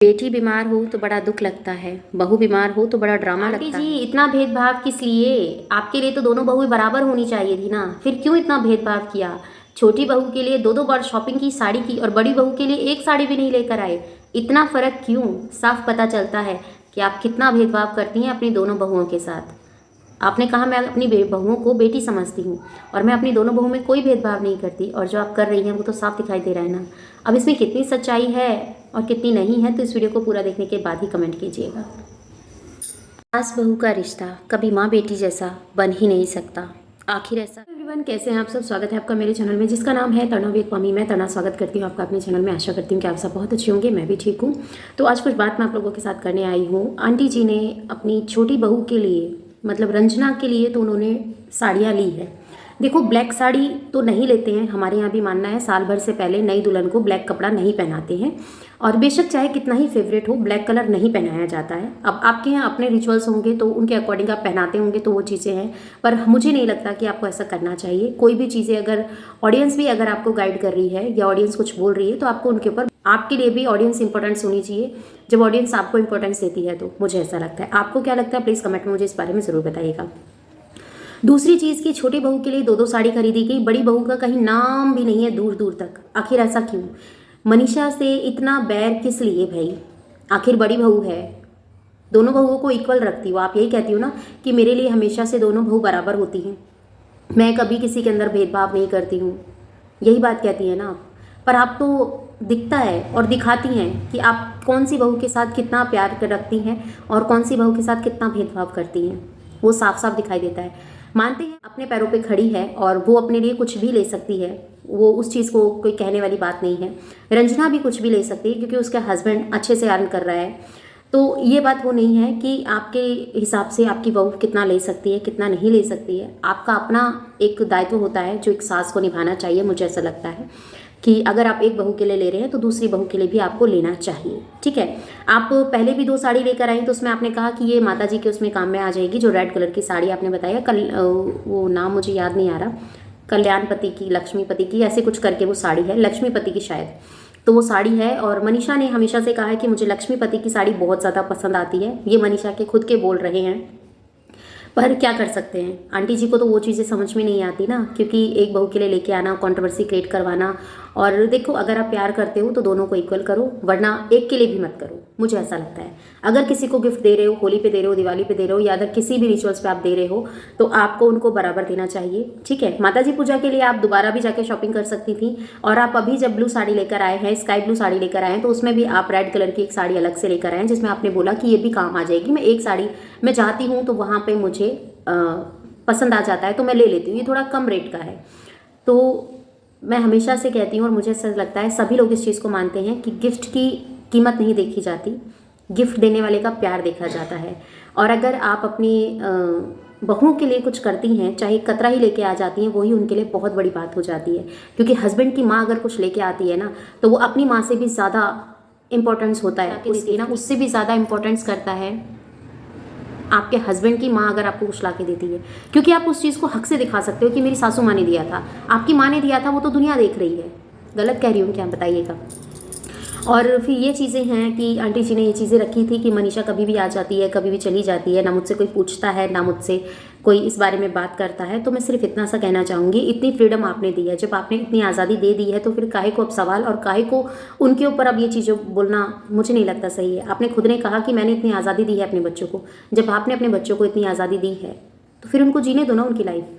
बेटी बीमार हो तो बड़ा दुख लगता है, बहू बीमार हो तो बड़ा ड्रामा लगता है। जी इतना भेदभाव किस लिए? आपके लिए तो दोनों बहू बराबर होनी चाहिए थी ना, फिर क्यों इतना भेदभाव किया? छोटी बहू के लिए दो दो बार शॉपिंग की, साड़ी की, और बड़ी बहू के लिए एक साड़ी भी नहीं लेकर आए। इतना फर्क क्यों? साफ पता चलता है कि आप कितना भेदभाव करती हैं अपनी दोनों बहुओं के साथ। आपने कहा मैं अपनी बहुओं को बेटी समझती हूँ, और मैं अपनी दोनों बहुओं में कोई भेदभाव नहीं करती, और जो आप कर रही हैं वो तो साफ दिखाई दे रहा है ना। अब इसमें कितनी सच्चाई है और कितनी नहीं है, तो इस वीडियो को पूरा देखने के बाद ही कमेंट कीजिएगा। सास बहू का रिश्ता कभी माँ बेटी जैसा बन ही नहीं सकता। आखिर ऐसा। एवरीवन, कैसे हैं आप सब? स्वागत है आपका मेरे चैनल में, जिसका नाम है तरणा विद पमी। मैं तरणा स्वागत करती हूँ आपका अपने चैनल में। आशा करती हूँ कि आप सब बहुत अच्छे होंगे, मैं भी ठीक हूँ। तो आज कुछ बात मैं आप लोगों के साथ करने आई हूँ। आंटी जी ने अपनी छोटी बहू के लिए, मतलब रंजना के लिए, तो उन्होंने साड़ियाँ ली है। देखो, ब्लैक साड़ी तो नहीं लेते हैं, हमारे यहाँ भी मानना है साल भर से पहले नई दुल्हन को ब्लैक कपड़ा नहीं पहनाते हैं, और बेशक चाहे कितना ही फेवरेट हो, ब्लैक कलर नहीं पहनाया जाता है। अब आपके यहाँ अपने रिचुअल्स होंगे तो उनके अकॉर्डिंग आप पहनाते होंगे, तो वो चीज़ें हैं, पर मुझे नहीं लगता कि आपको ऐसा करना चाहिए। कोई भी चीज़ें अगर ऑडियंस भी अगर आपको गाइड कर रही है या ऑडियंस कुछ बोल रही है, तो आपको उनके ऊपर, आपके लिए भी ऑडियंस इंपॉर्टेंस होनी चाहिए। जब ऑडियंस आपको इंपॉर्टेंस देती है तो मुझे ऐसा लगता है। आपको क्या लगता है, प्लीज़ कमेंट में मुझे इस बारे में ज़रूर बताइएगा। दूसरी चीज़ की, छोटी बहू के लिए दो दो साड़ी खरीदी गई, बड़ी बहू का कहीं नाम भी नहीं है दूर दूर तक। आखिर ऐसा क्यों? मनीषा से इतना बैर किस लिए भाई? आखिर बड़ी बहू है, दोनों बहुओं को इक्वल रखती हो आप। यही कहती हो ना कि मेरे लिए हमेशा से दोनों बहू बराबर होती हैं, मैं कभी किसी के अंदर भेदभाव नहीं करती हूँ, यही बात कहती है ना आप। पर आप तो दिखता है और दिखाती हैं कि आप कौन सी बहू के साथ कितना प्यार रखती हैं और कौन सी बहू के साथ कितना भेदभाव करती हैं, वो साफ साफ दिखाई देता है। मानते हैं अपने पैरों पे खड़ी है और वो अपने लिए कुछ भी ले सकती है, वो उस चीज़ को कोई कहने वाली बात नहीं है। रंजना भी कुछ भी ले सकती है क्योंकि उसका हस्बैंड अच्छे से अर्न कर रहा है। तो ये बात वो नहीं है कि आपके हिसाब से आपकी बहू कितना ले सकती है, कितना नहीं ले सकती है। आपका अपना एक दायित्व होता है जो एक सास को निभाना चाहिए। मुझे ऐसा लगता है कि अगर आप एक बहू के लिए ले रहे हैं तो दूसरी बहू के लिए भी आपको लेना चाहिए, ठीक है। आप पहले भी दो साड़ी लेकर आई तो उसमें आपने कहा कि ये माता जी के उसमें काम में आ जाएगी, जो रेड कलर की साड़ी आपने बताया कल, वो नाम मुझे याद नहीं आ रहा, कल्याणपति की, लक्ष्मीपति की, ऐसे कुछ करके वो साड़ी है, लक्ष्मीपति की शायद। तो वो साड़ी है, और मनीषा ने हमेशा से कहा है कि मुझे लक्ष्मीपति की साड़ी बहुत ज़्यादा पसंद आती है। ये मनीषा के खुद के बोल रहे हैं, पर क्या कर सकते हैं, आंटी जी को तो वो चीज़ें समझ में नहीं आती ना, क्योंकि एक बहू के लिए लेके आना, कंट्रोवर्सी क्रिएट करवाना। और देखो, अगर आप प्यार करते हो तो दोनों को इक्वल करो, वरना एक के लिए भी मत करो, मुझे ऐसा लगता है। अगर किसी को गिफ्ट दे रहे हो, होली पे दे रहे हो, दिवाली पे दे रहे हो, या अगर किसी भी रिचुअल्स पे आप दे रहे हो, तो आपको उनको बराबर देना चाहिए, ठीक है। माता जी पूजा के लिए आप दोबारा भी जाके शॉपिंग कर सकती थी, और आप अभी जब ब्लू साड़ी लेकर आए हैं, स्काई ब्लू साड़ी लेकर आए हैं, तो उसमें भी आप रेड कलर की एक साड़ी अलग से लेकर आए हैं, जिसमें आपने बोला कि ये भी काम आ जाएगी। मैं एक साड़ी मैं चाहती हूँ तो वहाँ पर मुझे पसंद आ जाता है तो मैं ले लेती हूँ, ये थोड़ा कम रेट का है। तो मैं हमेशा से कहती हूँ, और मुझे ऐसा लगता है सभी लोग इस चीज़ को मानते हैं कि गिफ्ट की कीमत नहीं देखी जाती, गिफ्ट देने वाले का प्यार देखा जाता है। और अगर आप अपनी बहुओं के लिए कुछ करती हैं, चाहे कतरा ही लेके आ जाती हैं, वही उनके लिए बहुत बड़ी बात हो जाती है। क्योंकि हस्बैंड की माँ अगर कुछ लेके आती है ना, तो वो अपनी माँ से भी ज़्यादा इंपॉर्टेंस होता है, उससे भी ज़्यादा इंपॉर्टेंस करता है आपके हस्बैंड की माँ अगर आपको कुछ ला के देती है, क्योंकि आप उस चीज़ को हक से दिखा सकते हो कि मेरी सासू माँ ने दिया था, आपकी माँ ने दिया था, वो तो दुनिया देख रही है। गलत कह रही हूँ क्या, बताइएगा। और फिर ये चीज़ें हैं कि आंटी जी ने ये चीज़ें रखी थी कि मनीषा कभी भी आ जाती है, कभी भी चली जाती है, ना मुझसे कोई पूछता है, ना मुझसे कोई इस बारे में बात करता है। तो मैं सिर्फ इतना सा कहना चाहूँगी, इतनी फ्रीडम आपने दी है, जब आपने इतनी आज़ादी दे दी है, तो फिर काहे को अब सवाल, और काहे को उनके ऊपर अब ये चीज़ें बोलना मुझे नहीं लगता सही है। आपने खुद ने कहा कि मैंने इतनी आज़ादी दी है अपने बच्चों को। जब आपने अपने बच्चों को इतनी आज़ादी दी है तो फिर उनको जीने दो ना उनकी लाइफ।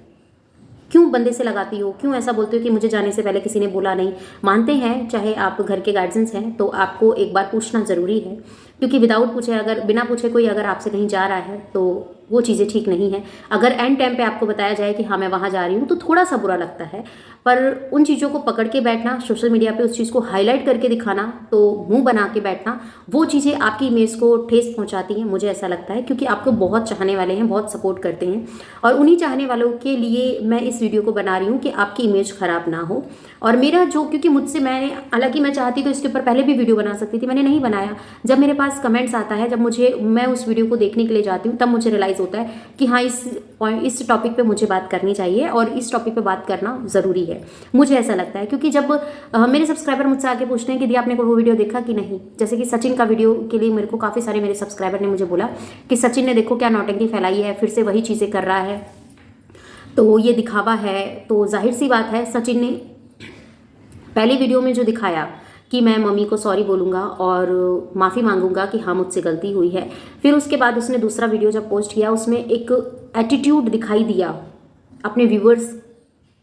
क्यों बंदे से लगाती हो, क्यों ऐसा बोलते हो कि मुझे जाने से पहले किसी ने बोला नहीं? मानते हैं, चाहे आप घर के गार्जियंस हैं, तो आपको एक बार पूछना ज़रूरी है, क्योंकि विदाउट पूछे, अगर बिना पूछे कोई अगर आपसे कहीं जा रहा है तो वो चीज़ें ठीक नहीं है। अगर एंड टाइम पे आपको बताया जाए कि हाँ मैं वहाँ जा रही हूँ, तो थोड़ा सा बुरा लगता है, पर उन चीज़ों को पकड़ के बैठना, सोशल मीडिया पे उस चीज़ को हाईलाइट करके दिखाना, तो मुंह बना के बैठना, वो चीज़ें आपकी इमेज को ठेस पहुँचाती हैं, मुझे ऐसा लगता है। क्योंकि आपको बहुत चाहने वाले हैं, बहुत सपोर्ट करते हैं, और उन्हीं चाहने वालों के लिए मैं इस वीडियो को बना रही हूँ कि आपकी इमेज ख़राब ना हो। और मेरा जो, क्योंकि मुझसे, मैंने, हालांकि मैं चाहती तो इसके ऊपर पहले भी वीडियो बना सकती थी, मैंने नहीं बनाया। जब मेरे पास कमेंट्स आता है, जब मैं उस वीडियो को देखने के लिए जाती हूँ, तब मुझे रियलाइज़ होता है कि हाँ इस टॉपिक पे मुझे बात करनी चाहिए और इस टॉपिक पे बात करना ज़रूरी है। मुझे ऐसा लगता है, क्योंकि जब मेरे सब्सक्राइबर मुझसे आके पूछते हैं कि दी आपने वो वीडियो देखा कि नहीं, जैसे कि सचिन का वीडियो के लिए मेरे को काफ़ी सारे मेरे सब्सक्राइबर ने मुझे बोला कि सचिन ने देखो क्या नौटंकी फैलाई है, फिर से वही चीज़ें कर रहा है, तो ये दिखावा है। तो जाहिर सी बात है, सचिन ने पहली वीडियो में जो दिखाया कि मैं मम्मी को सॉरी बोलूँगा और माफ़ी मांगूंगा कि हाँ मुझसे गलती हुई है, फिर उसके बाद उसने दूसरा वीडियो जब पोस्ट किया उसमें एक एटीट्यूड दिखाई दिया अपने व्यूवर्स,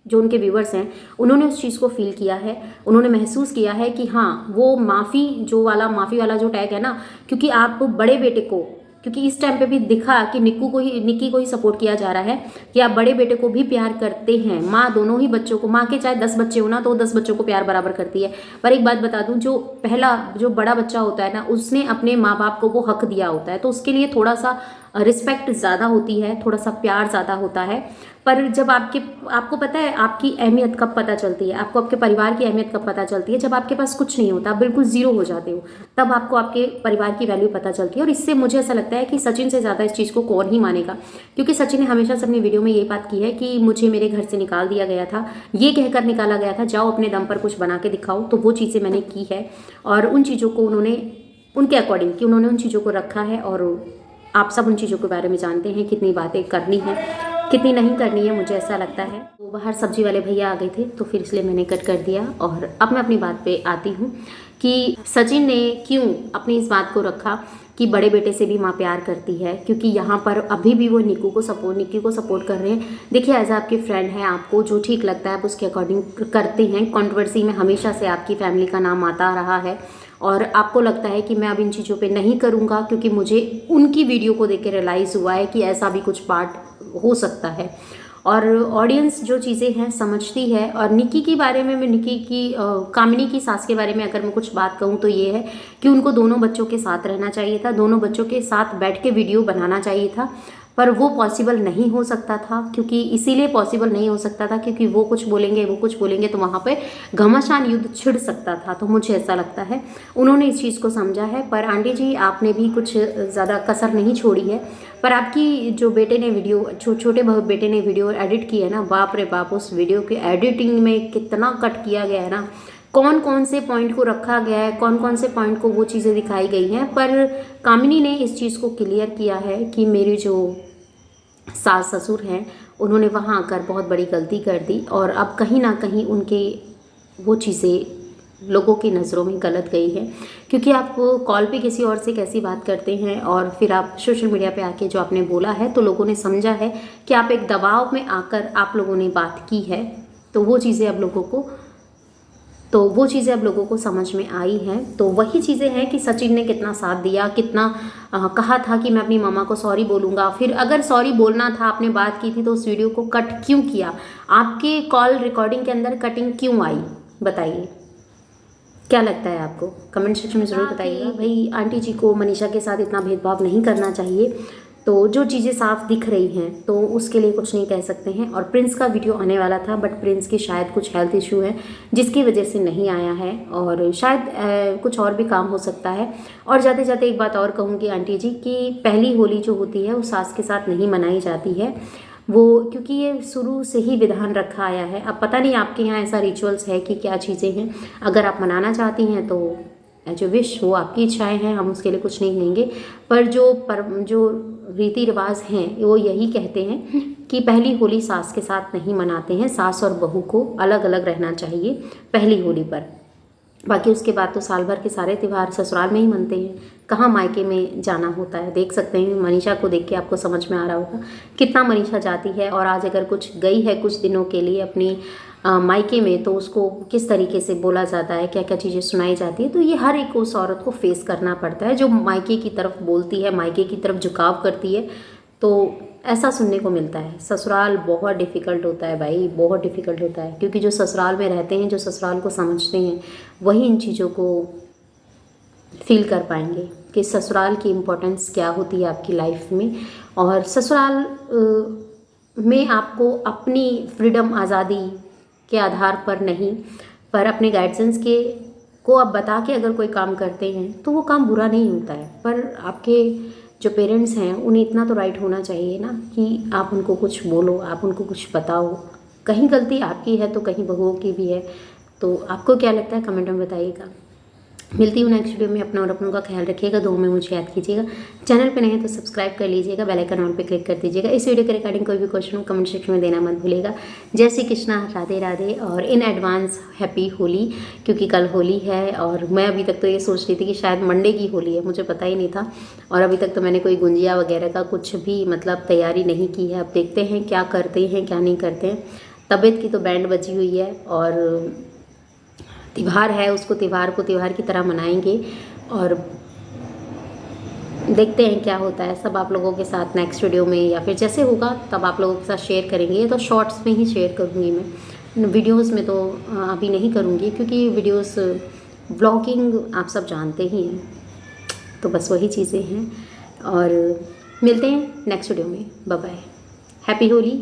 जो उनके व्यूवर्स हैं उन्होंने उस चीज़ को फील किया है, उन्होंने महसूस किया है कि हाँ वो माफ़ी वाला जो टैग है ना, क्योंकि आप बड़े बेटे को, क्योंकि इस टाइम पे भी दिखा कि निक्की को ही सपोर्ट किया जा रहा है कि आप बड़े बेटे को भी प्यार करते हैं। माँ दोनों ही बच्चों को, माँ के चाहे 10 बच्चे हो ना तो 10 बच्चों को प्यार बराबर करती है। पर एक बात बता दूं, जो बड़ा बच्चा होता है ना, उसने अपने माँ बाप को वो हक दिया होता है, तो उसके लिए थोड़ा सा रिस्पेक्ट ज़्यादा होती है, थोड़ा सा प्यार ज़्यादा होता है। पर जब आपको पता है आपकी अहमियत कब पता चलती है, आपको आपके परिवार की अहमियत कब पता चलती है, जब आपके पास कुछ नहीं होता, आप बिल्कुल ज़ीरो हो जाते हो, तब आपको आपके परिवार की वैल्यू पता चलती है। और इससे मुझे ऐसा लगता है कि सचिन से ज़्यादा इस चीज़ को कौन ही मानेगा, क्योंकि सचिन ने हमेशा से अपनी वीडियो में यही बात की है कि मुझे मेरे घर से निकाल दिया गया था, ये कहकर निकाला गया था जाओ अपने दम पर कुछ बना के दिखाओ, तो वो चीज़ें मैंने की है और उन चीज़ों को उन्होंने उनके अकॉर्डिंग कि उन्होंने उन चीज़ों को रखा है। और आप सब उन चीज़ों के बारे में जानते हैं, कितनी बातें करनी है कितनी नहीं करनी है, मुझे ऐसा लगता है। तो बाहर सब्जी वाले भैया आ गए थे तो फिर इसलिए मैंने कट कर दिया। और अब मैं अपनी बात पे आती हूँ कि सचिन ने क्यों अपनी इस बात को रखा कि बड़े बेटे से भी माँ प्यार करती है, क्योंकि यहाँ पर अभी भी वो निक्की को सपोर्ट कर रहे हैं। देखिए एज आपके फ्रेंड है, आपको जो ठीक लगता है आप उसके अकॉर्डिंग करते हैं। कंट्रोवर्सी में हमेशा से आपकी फैमिली का नाम आता रहा है और आपको लगता है कि मैं अब इन चीज़ों पे नहीं करूँगा, क्योंकि मुझे उनकी वीडियो को देख के रियलाइज़ हुआ है कि ऐसा भी कुछ पार्ट हो सकता है और ऑडियंस जो चीज़ें हैं समझती है। और निक्की के बारे में, मैं निक्की की कामिनी की सास के बारे में अगर मैं कुछ बात कहूँ तो ये है कि उनको दोनों बच्चों के साथ रहना चाहिए था, दोनों बच्चों के साथ बैठ के वीडियो बनाना चाहिए था, पर वो पॉसिबल नहीं हो सकता था। क्योंकि इसीलिए पॉसिबल नहीं हो सकता था क्योंकि वो कुछ बोलेंगे तो वहाँ पे घमासान युद्ध छिड़ सकता था। तो मुझे ऐसा लगता है उन्होंने इस चीज़ को समझा है। पर आंटी जी आपने भी कुछ ज़्यादा कसर नहीं छोड़ी है। पर आपकी जो बेटे ने वीडियो छोटे बेटे ने वीडियो एडिट की है ना, बाप रे बाप, उस वीडियो के एडिटिंग में कितना कट किया गया है ना, कौन कौन से पॉइंट को रखा गया है, कौन कौन से पॉइंट को वो चीज़ें दिखाई गई हैं। पर कामिनी ने इस चीज़ को क्लियर किया है कि मेरे जो सास ससुर हैं उन्होंने वहाँ आकर बहुत बड़ी गलती कर दी और अब कहीं ना कहीं उनके वो चीज़ें लोगों की नज़रों में गलत गई है। क्योंकि आप कॉल पे किसी और से कैसी बात करते हैं और फिर आप सोशल मीडिया पे आके जो आपने बोला है तो लोगों ने समझा है कि आप एक दबाव में आकर आप लोगों ने बात की है। तो वो चीज़ें अब लोगों को समझ में आई हैं। तो वही चीज़ें हैं कि सचिन ने कितना साथ दिया, कितना कहा था कि मैं अपनी मामा को सॉरी बोलूँगा, फिर अगर सॉरी बोलना था, आपने बात की थी तो उस वीडियो को कट क्यों किया, आपके कॉल रिकॉर्डिंग के अंदर कटिंग क्यों आई, बताइए क्या लगता है आपको, कमेंट सेक्शन में ज़रूर बताइएगा। भाई आंटी जी को मनीषा के साथ इतना भेदभाव नहीं करना चाहिए। तो जो चीज़ें साफ दिख रही हैं तो उसके लिए कुछ नहीं कह सकते हैं। और प्रिंस का वीडियो आने वाला था बट प्रिंस की शायद कुछ हेल्थ इशू है जिसकी वजह से नहीं आया है और शायद कुछ और भी काम हो सकता है। और जाते जाते एक बात और कहूँगी आंटी जी कि पहली होली जो होती है वो सास के साथ नहीं मनाई जाती है, वो क्योंकि ये शुरू से ही विधान रखा आया है। अब पता नहीं आपके यहाँ ऐसा रिचुअल्स है कि क्या चीज़ें हैं, अगर आप मनाना चाहती हैं तो जो विश हो, आपकी इच्छाएं हैं, हम उसके लिए कुछ नहीं कहेंगे। पर जो रीति रिवाज हैं वो यही कहते हैं कि पहली होली सास के साथ नहीं मनाते हैं, सास और बहू को अलग अलग रहना चाहिए पहली होली पर। बाकी उसके बाद तो साल भर के सारे त्यौहार ससुराल में ही मनते हैं, कहाँ मायके में जाना होता है। देख सकते हैं मनीषा को देख के आपको समझ में आ रहा होगा कितना मनीषा जाती है। और आज अगर कुछ गई है कुछ दिनों के लिए अपनी मायके में तो उसको किस तरीके से बोला जाता है, क्या क्या चीज़ें सुनाई जाती है। तो ये हर एक उस औरत को फेस करना पड़ता है जो मायके की तरफ बोलती है, मायके की तरफ झुकाव करती है, तो ऐसा सुनने को मिलता है। ससुराल बहुत डिफ़िकल्ट होता है भाई, बहुत डिफ़िकल्ट होता है, क्योंकि जो ससुराल में रहते हैं, जो ससुराल को समझते हैं, वही इन चीज़ों को फील कर पाएंगे कि ससुराल की इम्पोर्टेंस क्या होती है आपकी लाइफ में। और ससुराल में आपको अपनी फ्रीडम, आज़ादी के आधार पर नहीं, पर अपने गाइडेंस को आप बता के अगर कोई काम करते हैं तो वो काम बुरा नहीं होता है। पर आपके जो पेरेंट्स हैं उन्हें इतना तो राइट होना चाहिए ना कि आप उनको कुछ बोलो, आप उनको कुछ बताओ। कहीं गलती आपकी है तो कहीं बहुओं की भी है। तो आपको क्या लगता है कमेंट में बताइएगा। मिलती हूँ नेक्स्ट वीडियो में। अपना और अपनों का ख्याल रखिएगा, दुआ में मुझे याद कीजिएगा। चैनल पे नए हैं तो सब्सक्राइब कर लीजिएगा, बेल आइकन ऑन पे क्लिक कर दीजिएगा। इस वीडियो के रिगार्डिंग कोई भी क्वेश्चन हो कमेंट सेक्शन में देना मत भूलिएगा। जय श्री कृष्णा, राधे राधे और इन एडवांस हैप्पी होली, क्योंकि कल होली है। और मैं अभी तक तो ये सोच रही थी कि शायद मंडे की होली है, मुझे पता ही नहीं था। और अभी तक तो मैंने कोई गुंजिया वगैरह का कुछ भी मतलब तैयारी नहीं की है। अब देखते हैं क्या करते हैं क्या नहीं करते हैं। तबीयत की तो बैंड बजी हुई है और त्यौहार है, उसको त्यौहार को त्यौहार की तरह मनाएंगे और देखते हैं क्या होता है। सब आप लोगों के साथ नेक्स्ट वीडियो में या फिर जैसे होगा तब आप लोगों के साथ शेयर करेंगे। ये तो शॉर्ट्स में ही शेयर करूँगी मैं, वीडियोस में तो अभी नहीं करूँगी, क्योंकि वीडियोस ब्लॉगिंग आप सब जानते ही हैं। तो बस वही चीज़ें हैं और मिलते हैं नेक्स्ट वीडियो में। Bye bye, happy Holi.